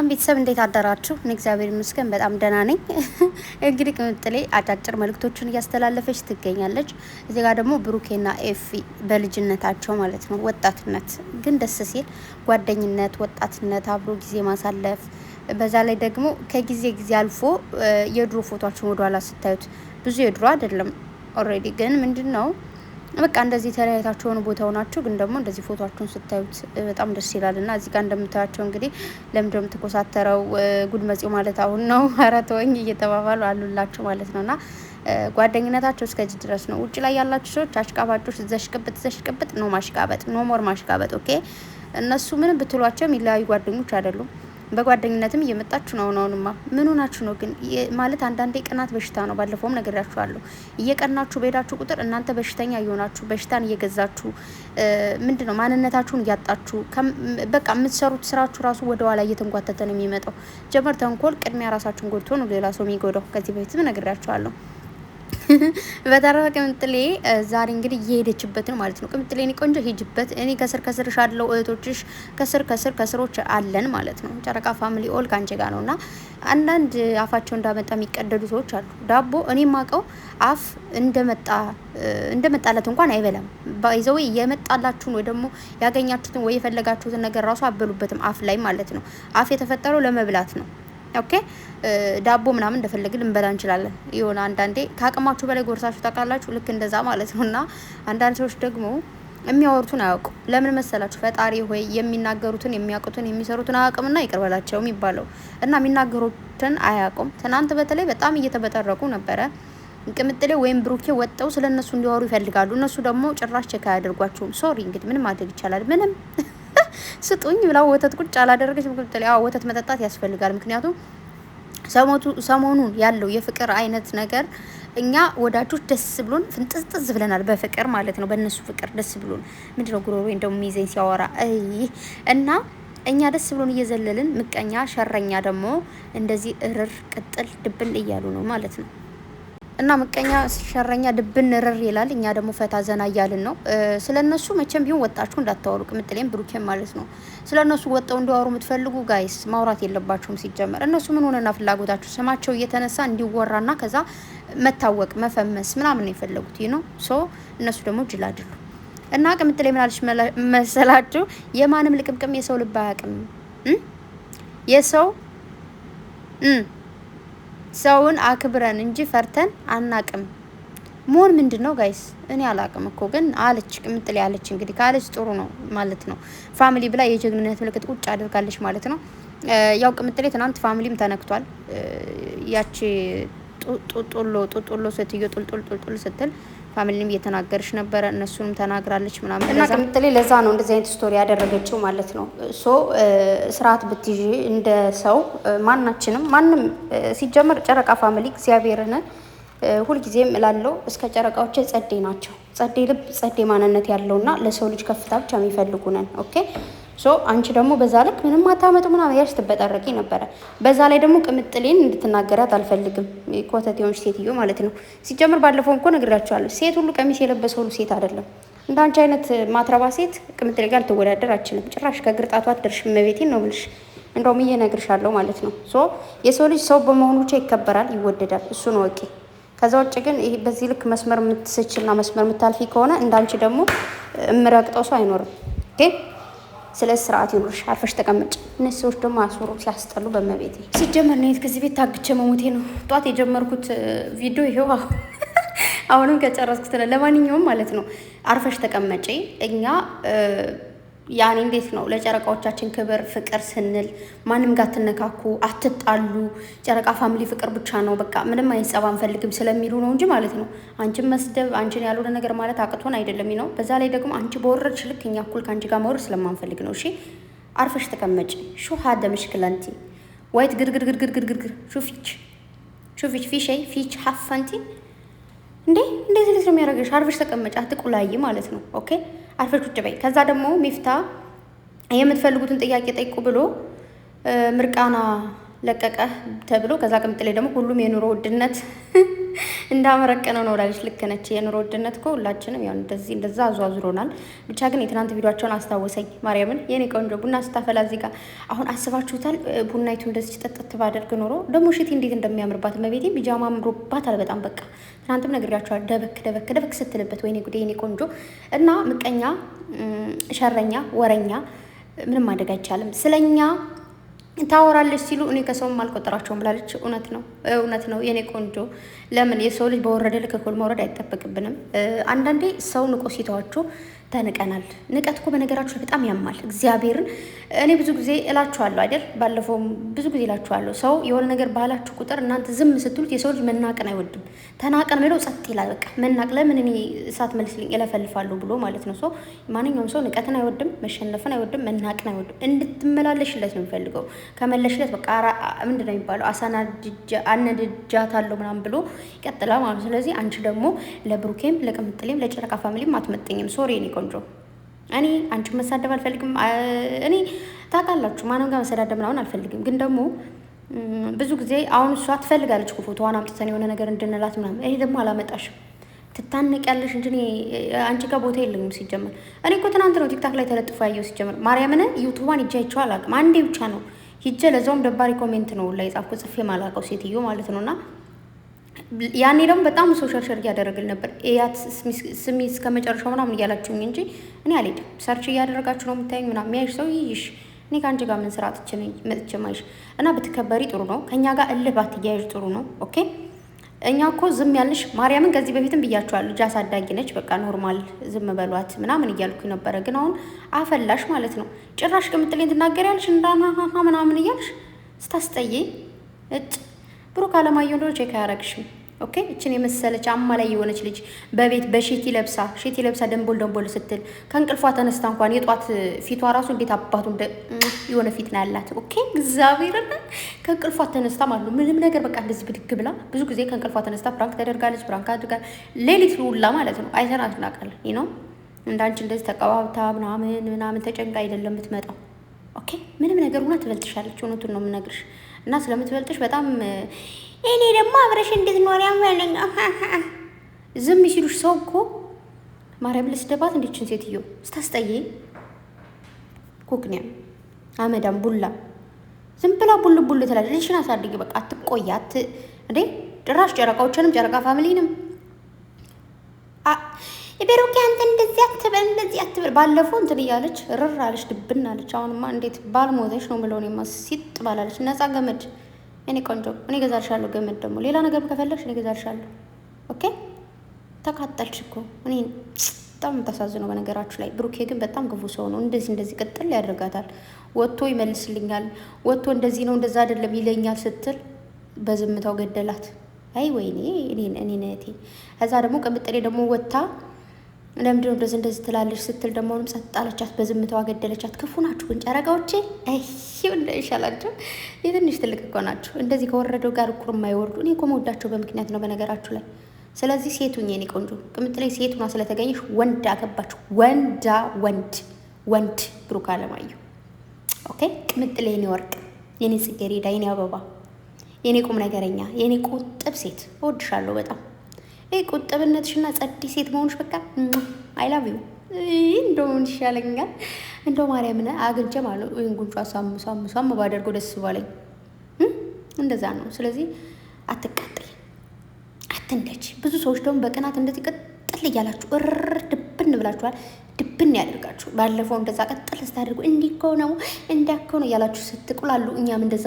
ሰላም ቤተሰብ እንዴት አደራችሁ? እኔ እግዚአብሔር ይመስገን በጣም ደህና ነኝ። እንግዲህ ቅምጥሌ አጫጭር መልእክቶችን እያስተላለፈች ትገኛለች። እዚህ ጋር ደግሞ ብሩኬና ኤፊ በልጅነታቸው ማለት ነው ወጣትነት ግን ደስ ሲል ጓደኝነት፣ ወጣትነት፣ አብሮ ጊዜ ማሳለፍ በዛ ላይ ደግሞ ከጊዜ አልፎ የድሮ ፎቶአቸውን ወደኋላ ስታዩት ብዙ የድሮ አይደለም ኦልሬዲ ግን ምንድነው በቃ እንደዚህ ተለያይታችሁ ሆነ ቦታው ናችሁ ግን ደግሞ እንደዚህ ፎቶአችሁን ስታዩት በጣም ደስ ይላልና እዚህ ጋር እንደምታያቸው እንግዲህ ለምንድነው ተኮሳተረው ጉድ መጽው ማለት አሁን ነው አራተወኝ እየተባባሉ አሉላችሁ ማለት ነውና ጓደኝነታቸው እስከዚህ ድረስ ነው። ውጭ ላይ ያላችሁ ሰዎች አሽቃባጮች ዘሽቅብጥ ነው ማሽቃበጥ ኖ ሞር ማሽቃበጥ ኦኬ። እነሱ ምንም ብትሏቸው የሚለያዩ ጓደኞች አይደሉም። በጓደኝነትም እየመጣችሁ ነው ነውንማ ምን ሆናችሁ ነው ግን ማለት አንዳንዴ ቅናት በሽታ ነው። ባለፈውም ነግሬያችኋለሁ። እየቀናችሁ በሄዳችሁ ቁጥር እናንተ በሽተኛ እየሆናችሁ በሽታን እየገዛችሁ ምንድነው ማንነታችሁን እያጣችሁ በቃ የምትሰሩት ስራችሁ ራሱ ወደ ኋላ እየተንጓተተ ነው የሚመጣው። ጀመር ተንኮል ቅድሚያ ራሳችሁን ጎድቶ ነው ሌላ ሰው የሚጎዳው። ከዚህ በፊትም ነግሬያችኋለሁ። በተረፈ ቅምጥሌ ዛሬ እንግዲህ እየሄደችበት ነው ማለት ነው። ቅምጥሌ እኔ ቆንጆ ሄጅበት እኔ ከስርሽ አለው እህቶችሽ ከስሮች አለን ማለት ነው። ጨረቃ ፋሚሊ ኦል ካንቺ ጋር ነውና አንዳንድ አፋቸው እንዳመጣ የሚቀደዱ ሰዎች አሉ። ዳቦ እኔ ማቀው አፍ እንደመጣለት እንኳን አይበላም። ባይዘው የመጣላችሁን ወይ ደግሞ ያገኛችሁትን ወይ የፈለጋችሁትን ነገር ራሱ አበሉበትም አፍ ላይ ማለት ነው። አፍ የተፈጠረው ለመብላት ነው። ኦኬ ዳቦ ምናምን እንደፈለግን ልንበላ እንችላለን። ይሆነ አንዳንዴ ከአቅማችሁ በላይ ጎርሳችሁ ታውቃላችሁ። ልክ እንደዛ ማለት ነውና አንዳንድ ሰዎች ደግሞ የሚያወሩትን አያውቁ። ለምን መሰላችሁ? ፈጣሪ ሆይ የሚናገሩትን የሚያውቁትን የሚሰሩትን አያውቅምና ይቅር በላቸው የሚባለው እና የሚናገሩትን አያውቁም። ትናንት በተለይ በጣም እየተበጠረቁ ነበረ። ቅምጥሌ ወይም ብሩኬ ወጣው ስለነሱ እንዲያወሩ ይፈልጋሉ። እነሱ ደግሞ ጭራሽ ቸካ ያደርጓቸውም። ሶሪ እንግዲህ ምንም ማድረግ ይቻላል። ምንም ስጡኝ ብላ ወተት ቁጭ አላደረገች። ቅምጥሌ ወተት መጠጣት ያስፈልጋል። ምክንያቱም ሰሞኑን ያለው የፍቅር አይነት ነገር እኛ ወዳጆች ደስ ብሎን ፍንጥዝጥዝ ብለናል። በፍቅር ማለት ነው። በእነሱ ፍቅር ደስ ብሎን ምንድነው ጉሮሮ እንደው ሚዘኝ ሲያወራ እና እኛ ደስ ብሎን እየዘለልን ምቀኛ ሸረኛ ደግሞ እንደዚህ እርር ቅጥል ድብን እያሉ ነው ማለት ነው። እና ምቀኛ ሸረኛ ድብን እርር ይላል። እኛ ደግሞ ፈታ ዘና እያልን ነው። ስለነሱ መቼም ቢሆን ወጣችሁ እንዳታወሩ። ቅምጥሌም ብሩኬም ማለት ነው። ስለነሱ ወጣው እንዲያወሩ የምትፈልጉ ጋይስ ማውራት የለባችሁም። ሲጀመር እነሱ ምን ሆነና ፍላጎታችሁ ስማቸው እየተነሳ እንዲወራና ከዛ መታወቅ መፈመስ ምናምን ነው የፈለጉት ነው። ሶ እነሱ ደግሞ ጅል አይደሉ። እና ቅምጥሌ ምን አለች መሰላችሁ? የማንም ልቅምቅም የሰው ልብ አያውቅም። የሰው ሰውን አክብረን እንጂ ፈርተን አናቅም። ሞን ምንድነው ጋይስ? እኔ አላቅም እኮ ግን አለች ቅምጥሌ ያለች። እንግዲህ ካለች ጥሩ ነው ማለት ነው። ፋሚሊ ብላ የጀግንነት ምልክት ቁጭ አድርጋለች ማለት ነው። ያው ቅምጥሌ ትናንት ፋሚሊም ተነክቷል። ያቺ ጡጦሎ ሴትዮ ጡልጡል ስትል ፋሚሊንም እየተናገረች ነበረ። እነሱንም ተናግራለች ምናምን እና ቅምጥሌ ለዛ ነው እንደዚህ አይነት ስቶሪ ያደረገችው ማለት ነው። ሶ ስርዓት ብትይዢ እንደ ሰው ማናችንም ማንም ሲጀመር ጨረቃ ፋሚሊ እግዚአብሔርን ሁልጊዜም እላለሁ እስከ ጨረቃዎች ጸዴ ናቸው። ጸዴ ልብ ጸዴ ማንነት ያለውና ለሰው ልጅ ከፍታ ብቻ የሚፈልጉ ነን። ኦኬ ሶ አንቺ ደግሞ በዛ ልክ ምንም አታመጡ ምናምን ያሽ ትበጠረቂ ነበረ። በዛ ላይ ደግሞ ቅምጥሌን እንድትናገራት አልፈልግም። ኮተቴዎች ሴትዮ ማለት ነው። ሲጀምር ባለፈው እንኳን ነግራችኋለሁ። ሴት ሁሉ ቀሚስ የለበሰ ሁሉ ሴት አይደለም። እንዳንቺ አይነት ማትረባ ሴት ቅምጥሌ ጋር ልትወዳደር አትችልም። ጭራሽ ከግርጣቷ አትደርሽ። መቤቴን ነው የምልሽ። እንደውም እየነግርሻለሁ ማለት ነው። ሶ የሰው ልጅ ሰው በመሆኑ ብቻ ይከበራል፣ ይወደዳል። እሱ ነው ወቂ። ከዛ ውጭ ግን ይሄ በዚህ ልክ መስመር የምትስችና መስመር የምታልፊ ከሆነ እንዳንቺ ደግሞ እምረግጠው ሰው አይኖርም። ኦኬ ስለ ስርዓት ይኑርሽ። አርፈሽ ተቀመጭ። እነዚህ ሰዎች ደግሞ አስወሩ ሲያስጠሉ። በመቤቴ ሲጀመር ነው ከዚህ ቤት ታግቼ መሞቴ ነው። ጧት የጀመርኩት ቪዲዮ ይሄው አሁንም ከጨረስኩት። ለማንኛውም ማለት ነው አርፈሽ ተቀመጪ። እኛ ያኔ እንዴት ነው ለጨረቃዎቻችን ክብር ፍቅር ስንል ማንም ጋር አትነካኩ፣ አትጣሉ። ጨረቃ ፋሚሊ ፍቅር ብቻ ነው በቃ ምንም አይነት ጸብ አንፈልግም ስለሚሉ ነው እንጂ ማለት ነው አንቺን መስደብ አንቺን ያልሆነ ነገር ማለት አቅቶን አይደለም ነው። በዛ ላይ ደግሞ አንቺ በወረድሽ ልክ እኛ እኩል ከአንቺ ጋር መውረድ ስለማንፈልግ ነው። እሺ አርፈሽ ተቀመጪ። ሹ ሀደ ምሽክላንቲ ዋይት ግርግር ሹፊች ፊች ሀፋንቲ እንዴት ልጅ ነው የሚያደርገሽ? አርፈሽ ተቀመጪ፣ አትቁላይ ማለት ነው። ኦኬ አርፈሽ ቁጭ በይ። ከዛ ደግሞ ሚፍታ የምትፈልጉትን ጥያቄ ጠይቁ ብሎ ምርቃና ለቀቀ ተብሎ ከዛ ቅምጥሌ ደግሞ ሁሉም የኑሮ ውድነት እንዳመረቀነው ነው ላለች ልክ ነች። የኑሮ ውድነት እኮ ሁላችንም ያው እንደዛ አዟዙሮናል። ብቻ ግን የትናንት ቪዲዮአቸውን አስታወሰኝ ማርያምን። የኔ ቆንጆ ቡና ስታፈላ እዚህ ጋር አሁን አስባችሁታል? ቡናይቱ እንደዚህ ጠጥት ባደርግ ኖሮ ደግሞ ሽቲ እንዴት እንደሚያምርባት መቤቴ ቢጃማ አምሮባታል በጣም በቃ ትናንትም ነግሬያቸዋለሁ። ደበክ ስትልበት ወይኔ ጉዴ የኔ ቆንጆ እና ምቀኛ፣ ሸረኛ፣ ወረኛ ምንም ማድረግ አይቻልም። ስለኛ ታወራለች ሲሉ እኔ ከሰውም አልቆጠራቸውም ብላለች። እውነት ነው የኔ ቆንጆ። ለምን የሰው ልጅ በወረደ ልክ እኩል መውረድ አይጠበቅብንም። አንዳንዴ ሰው ንቆ ሲተዋችሁ ተንቀናል። ንቀት እኮ በነገራችሁ በጣም ያማል። እግዚአብሔርን እኔ ብዙ ጊዜ እላችኋለሁ አይደል፣ ባለፈውም ብዙ ጊዜ እላችኋለሁ። ሰው የሆነ ነገር ባላችሁ ቁጥር እናንተ ዝም ስትሉት የሰው ልጅ መናቅን አይወድም። ተናቀን ብለው ጸጥ ይላል። በቃ መናቅ ለምን እኔ እሳት መልስልኝ እለፈልፋለሁ ብሎ ማለት ነው። ማንኛውም ሰው ንቀትን አይወድም፣ መሸነፍን አይወድም፣ መናቅን አይወድም። እንድትመላለሽለት ነው የሚፈልገው። ከመለሽለት በቃ ምንድን ነው የሚባለው አነድጃታለሁ ምናምን ብሎ ይቀጥላል ማለት ነው። ስለዚህ አንቺ ደግሞ ለብሩኬም ለቅምጥሌም ለጨረቃ ፋሚሊም አትመጠኝም። ሶሪ እኔ ቆንጆ። እኔ አንቺን መሳደብ አልፈልግም። እኔ ታውቃላችሁ ማንም ጋር መሰዳደብ ምናምን አልፈልግም። ግን ደግሞ ብዙ ጊዜ አሁን እሷ ትፈልጋለች እኮ ፎቶዋን አምጥተን የሆነ ነገር እንድንላት ምናምን። እኔ ደግሞ አላመጣሽም ትታነቂያለሽ እንጂ አንቺ ጋር ቦታ የለኝም ሲጀመር። እኔ እኮ ትናንት ነው ቲክታክ ላይ ተለጥፎ ያየው ሲጀመር። ማርያምን ዩቱባን ሂጄ አይቼው አላውቅም። አንዴ ብቻ ነው ሂጄ፣ ለዛውም ደባሪ ኮሜንት ነው ላይ ጻፍኩ ጽፌ ማላውቀው ሴትዮ ማለት ነውና ያኔ ደግሞ በጣም ሶሻል ሸር እያደረግን ነበር። እያት ስሚ እስከ መጨረሻው ምናምን እያላችሁኝ እንጂ እኔ አልሄድም። ሰርች እያደረጋችሁ ነው የምታዩኝ ምናምን። የሚያይሽ ሰው ይይሽ። እኔ ከአንቺ ጋር ምን ስራ መጥቼ ማይሽ እና ብትከበሪ ጥሩ ነው። ከእኛ ጋር እልህ ባትያይሽ ጥሩ ነው። ኦኬ እኛ እኮ ዝም ያልንሽ ማርያምን ከዚህ በፊትም ብያችኋለሁ። ልጅ አሳዳጊ ነች፣ በቃ ኖርማል ዝም በሏት ምናምን እያልኩ ነበረ። ግን አሁን አፈላሽ ማለት ነው። ጭራሽ ቅምጥሌን ትናገሪያለሽ እንዳናሃ ምናምን እያልሽ ስታስጠይ ብሩክ አለማየሁ እንደሆነ ቼክ አያረግሽም። ኦኬ እችን የመሰለች አማላይ የሆነች ልጅ በቤት በሼቲ ለብሳ ደንቦል ስትል ከእንቅልፏ ተነስታ እንኳን የጧት ፊቷ ራሱ እንዴት አባቱ የሆነ ፊት ነው ያላት። ኦኬ እግዚአብሔርን ከእንቅልፏ ተነስታ ማለት ነው ምንም ነገር በቃ እንደዚህ ብድግ ብላ ብዙ ጊዜ ከእንቅልፏ ተነስታ ፕራንክ ተደርጋለች። ፕራንክ አድርጋ ሌሊት ውላ ማለት ነው አይተናት እናውቃለን። ነው እንዳንቺ እንደዚህ ተቀባብታ ምናምን ተጨንቃ አይደለም የምትመጣው። ኦኬ ምንም ነገር ሆና ትበልጥሻለች። እውነቱን ነው የምነግርሽ እና ስለምትበልጥሽ በጣም እኔ ደግሞ አብረሽ እንድትኖር ያመለኝ ዝም ሲሉሽ ሰው እኮ ማርያም ልስደባት እንዴችን ሴትዮ ስታስጠይ ኩክኒያ አመዳም ቡላ ዝም ብላ ቡል ትላለች። ልጅሽን አሳድጊ በቃ አትቆያት እንዴ ጭራሽ ጨረቃዎችንም ጨረቃ ፋሚሊንም የቤሩክ አንተ እንደዚህ አትበል ባለፈው እንትን እያለች ርር አለች ድብን አለች። አሁንማ እንዴት ባልሞተሽ ነው ብለው ነው ሲጥ ባላለች ነፃ ገመድ እኔ ቆንጆ እኔ ገዛልሻለሁ። ገመድ ደግሞ ሌላ ነገር ከፈለግሽ እኔ ገዛልሻለሁ። ኦኬ ተቃጠልሽ እኮ እኔ በጣም የምታሳዝነው በነገራችሁ ላይ። ብሩኬ ግን በጣም ክፉ ሰው ነው። እንደዚህ ቅጥል ያደርጋታል። ወጥቶ ይመልስልኛል፣ ወጥቶ እንደዚህ ነው እንደዛ አይደለም ይለኛል ስትል በዝምታው ገደላት። አይ ወይኔ እኔ ነቴ። ከዛ ደግሞ ቅምጥሌ ደግሞ ወጥታ ለምንድነው እንደዚህ ትላለች ስትል ደግሞ አሁንም ጸጥ አለቻት፣ በዝምታዋ ገደለቻት። ክፉ ናችሁ ግን ጨረቃዎቼ። ይሻላችሁ የትንሽ ትልቅ እኮ ናችሁ። እንደዚህ ከወረደው ጋር እኩል የማይወርዱ እኔ እኮ መወዳቸው በምክንያት ነው በነገራችሁ ላይ። ስለዚህ ሴቱኝ የኔ ቆንጆ ቅምጥሌ ሴቱና ስለተገኘሽ ወንድ አገባችሁ። ወንድ ብሩክ አለማየሁ። ኦኬ ቅምጥሌ የኔ ወርቅ፣ የኔ ጽጌረዳ፣ የኔ አበባ፣ የኔ ቁም ነገረኛ፣ የኔ ቁጥብ ሴት እወድሻለሁ በጣም። ቁጥብነትሽና ጸዲ ሴት መሆንሽ በቃ አይ ላቭ ዩ። እንደውን ይሻለኛል እንደው ማርያምን አግኝቼ ማለት ነው ወይን ጉንጯ ሳም ባደርገው ደስ ባለኝ። እንደዛ ነው። ስለዚህ አትቃጠይ፣ አትንደች። ብዙ ሰዎች ደግሞ በቅናት እንደዚህ ቀጥል እያላችሁ ድብን ብላችኋል። ድብን ያደርጋችሁ። ባለፈው እንደዛ ቀጥል ስታደርጉ እንዲኮ ነው እያላችሁ ስትቁላሉ፣ እኛም እንደዛ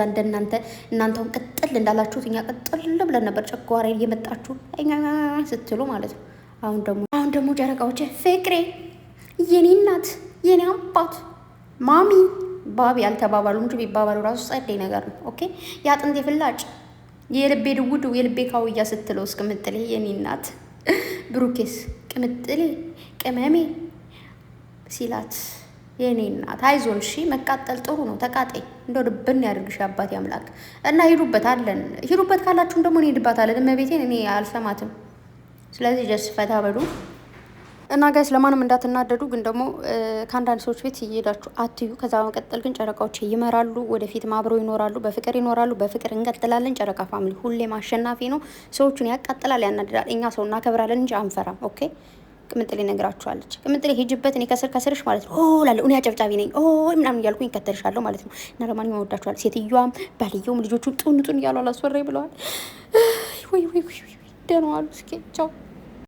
እናንተውን ቀጥል እንዳላችሁት እኛ ቀጥል ብለን ነበር። ጨጓራ እየመጣችሁ ስትሉ ማለት ነው። አሁን ደግሞ ጨረቃዎች ፍቅሬ፣ የኔ እናት፣ የኔ አባት፣ ማሚ ባቢ አልተባባሉ እንጂ ቢባባሉ ራሱ ጸደይ ነገር ነው። ኦኬ የአጥንቴ ፍላጭ፣ የልቤ ድውድ፣ የልቤ ካውያ ስትለው ቅምጥሌ የኔ እናት፣ ብሩኬስ ቅምጥሌ ቅመሜ ሲላት የኔ እናት አይዞን። እሺ መቃጠል ጥሩ ነው። ተቃጠይ እንደው ልብን ያድርግሽ አባቴ አምላክ። እና ሂዱበት ካላችሁም ደግሞ እኔ ሄድባታለን። እመቤቴን እኔ አልሰማትም። ስለዚህ ጀስ ፈታ በሉ። እና ጋይስ ለማንም እንዳትናደዱ፣ ግን ደግሞ ከአንዳንድ ሰዎች ቤት እየሄዳችሁ አትዩ። ከዛ በመቀጠል ግን ጨረቃዎች ይመራሉ፣ ወደፊት አብረው ይኖራሉ፣ በፍቅር ይኖራሉ፣ በፍቅር እንቀጥላለን። ጨረቃ ፋሚሊ ሁሌም አሸናፊ ነው። ሰዎቹን ያቃጥላል፣ ያናድዳል። እኛ ሰው እናከብራለን እንጂ አንፈራም። ኦኬ ቅምጥሌ ነግራችኋለች። ቅምጥሌ ሂጅበት፣ እኔ ከስርሽ ማለት ነው ላለሁ እኔ አጨብጫቢ ነኝ ምናምን እያልኩኝ እከተልሻለሁ ማለት ነው። እና ለማንኛውም ወዳችኋል። ሴትዮዋም ባልየውም ልጆቹ ጡን እያሉ አላስወራኝ ብለዋል። ወይ ደህና ዋሉ። እስኪ ቻው።